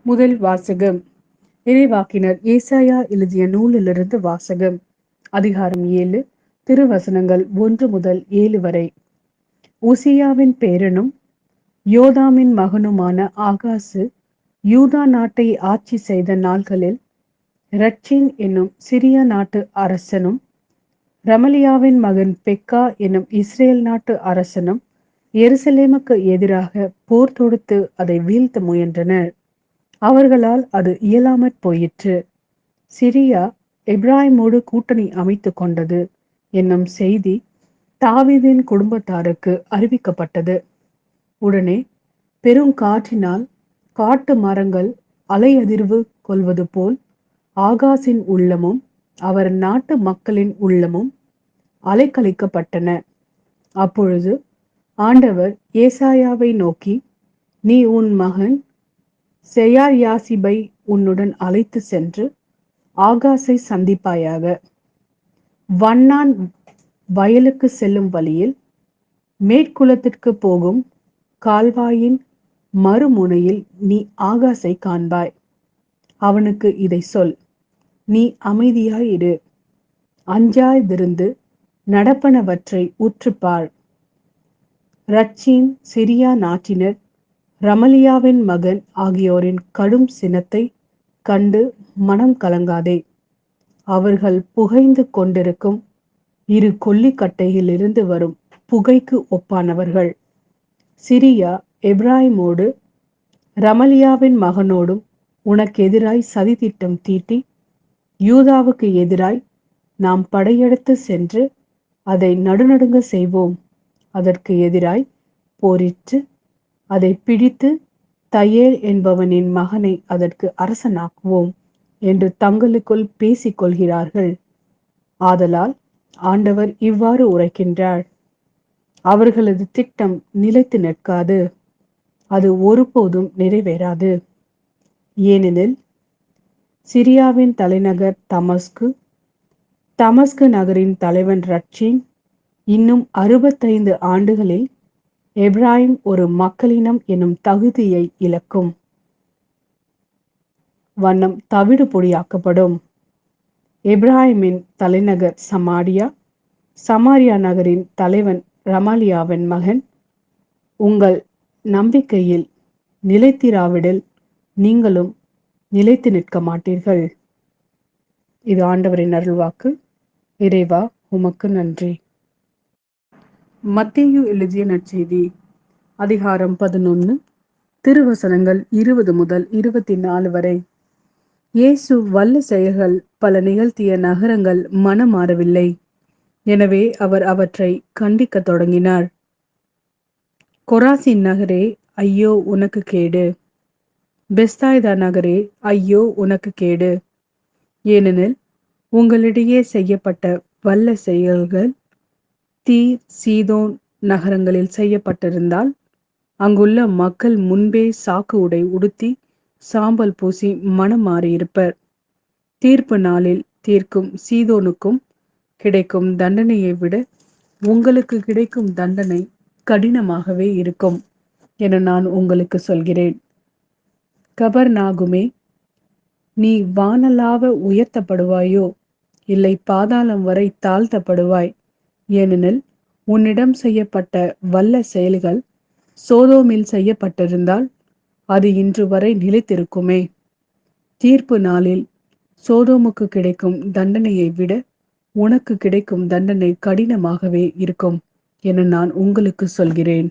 முதல் வாசகம். இறைவாக்கினர் ஏசாயா எழுதிய நூலிலிருந்து வாசகம். அதிகாரம் 7, திருவசனங்கள் 1 முதல் 7 வரை. உசியாவின் பேரனும் யோதாமின் மகனுமான ஆகாசு யூதா நாட்டை ஆட்சி செய்த நாள்களில் ரட்சின் என்னும் சிரியா நாட்டு அரசனும் ரமலியாவின் மகன் பெக்கா என்னும் இஸ்ரேல் நாட்டு அரசனும் எருசலேமுக்கு எதிராக போர் தொடுத்து அதை வீழ்த்த முயன்றனர். அவர்களால் அது இயலாமற் போயிற்று. சிரியா எப்ராயிமோடு கூட்டணி அமைத்துக் கொண்டது என்னும் செய்தி தாவீதின் குடும்பத்தாருக்கு அறிவிக்கப்பட்டது. உடனே பெருங்காற்றினால் காட்டு மரங்கள் அலையதிர்வு கொள்வது போல் ஆகாசின் உள்ளமும் அவர் நாட்டு மக்களின் உள்ளமும் அலைக்கழிக்கப்பட்டன. அப்பொழுது ஆண்டவர் ஏசாயாவை நோக்கி, நீ உன் மகன் செயார்யாசிபை உன்னுடன் அழைத்து சென்று ஆகாசை சந்திப்பாயாக. வண்ணான் வயலுக்கு செல்லும் வழியில் மேற்குலத்திற்கு போகும் கால்வாயின் மறுமுனையில் நீ ஆகாசை காண்பாய். அவனுக்கு இதை சொல், நீ அமைதியாயிரு, அஞ்சாதிருந்து நடப்பனவற்றை உற்றுப்பார். ரட்சின் சிரியா நாட்டினர் ரமலியாவின் மகன் ஆகியோரின் கடும் சினத்தை கண்டு மனம் கலங்காதே. அவர்கள் புகைந்து கொண்டிருக்கும் இரு கொல்லிக்கட்டையிலிருந்து வரும் புகைக்கு ஒப்பானவர்கள். சிரியா எப்ராயிமோடு ரமலியாவின் மகனோடும் உனக்கு எதிராய் சதித்திட்டம் தீட்டி யூதாவுக்கு எதிராய் நாம் படையெடுத்து சென்று அதை நடுநடுங்க செய்வோம். அதற்கு எதிராய் போரிட்டு அதை பிடித்து தையேல் என்பவனின் மகனை அதற்கு அரசனாக்குவோம் என்று தங்களுக்குள் பேசிக் கொள்கிறார்கள். ஆதலால் ஆண்டவர் இவ்வாறு உரைக்கின்றார், அவர்களது திட்டம் நிலைத்து நிற்காது, அது ஒருபோதும் நிறைவேறாது. ஏனெனில் சிரியாவின் தலைநகர் தமஸ்கு நகரின் தலைவன் ரட்சின் இன்னும் 65 ஆண்டுகளில் எப்ராயிம் ஒரு மக்களினம் எனும் தகுதியை இழக்கும் வண்ணம் தவிடு பொடியாக்கப்படும். எப்ராயிமின் தலைநகர் சமாரியா நகரின் தலைவன் ரமலியாவின் மகன், உங்கள் நம்பிக்கையில் நிலைத்திராவிடில் நீங்களும் நிலைத்து நிற்க மாட்டீர்கள். இது ஆண்டவரின் அருள்வாக்கு. இறைவா, உமக்கு நன்றி. மத்தேயு எழுதிய நற்செய்தி. அதிகாரம் 11, திருவசனங்கள் 20 முதல் 24 வரை. இயேசு வல்ல செயல்கள் பல நிகழ்த்திய நகரங்கள் மனம் மாறவில்லை. எனவே அவர் அவற்றை கண்டிக்க தொடங்கினார். கொராசின் நகரே, ஐயோ உனக்கு கேடு! பெத்தாய்தா நகரே, ஐயோ உனக்கு கேடு! ஏனெனில் உங்களிடையே செய்யப்பட்ட வல்ல செயல்கள் தீர் சீதோன் நகரங்களில் செய்யப்பட்டிருந்தால் அங்குள்ள மக்கள் முன்பே சாக்கு உடை உடுத்தி சாம்பல் பூசி மனம் மாறியிருப்பர். தீர்ப்பு நாளில் தீர்க்கும் சீதோனுக்கும் கிடைக்கும் தண்டனையை விட உங்களுக்கு கிடைக்கும் தண்டனை கடினமாகவே இருக்கும் என நான் உங்களுக்கு சொல்கிறேன். கபர்நாகுமே, நீ வானளாவ உயர்த்தப்படுவாயோ இல்லை பாதாளம் வரை தாழ்த்தப்படுவாய். ஏனெனில் உன்னிடம் செய்யப்பட்ட வல்ல செயல்கள் சோதோமில் செய்யப்பட்டிருந்தால் அது இன்று வரை நிலைத்திருக்குமே. தீர்ப்பு நாளில் சோதோமுக்கு கிடைக்கும் தண்டனையை விட உனக்கு கிடைக்கும் தண்டனை கடினமாகவே இருக்கும் என நான் உங்களுக்கு சொல்கிறேன்.